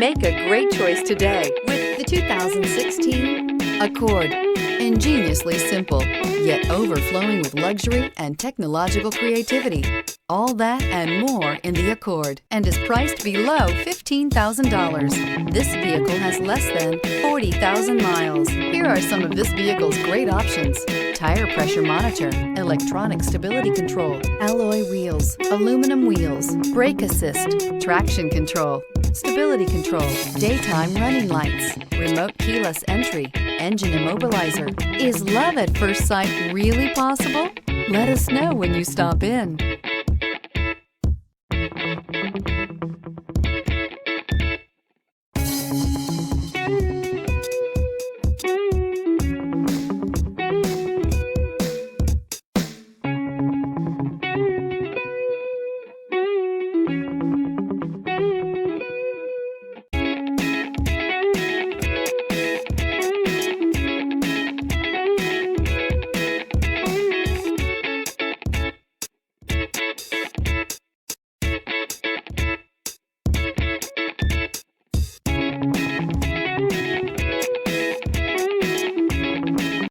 Make a great choice today with the 2016 Accord. Ingeniously simple, yet overflowing with luxury and technological creativity. All that and more in the Accord, and is priced below $15,000. This vehicle has less than 40,000 miles. Here are some of this vehicle's great options: tire pressure monitor, electronic stability control, alloy wheels, aluminum wheels, brake assist, traction control, stability control, daytime running lights, remote keyless entry, engine immobilizer. Is love at first sight really possible? Let us know when you stop in.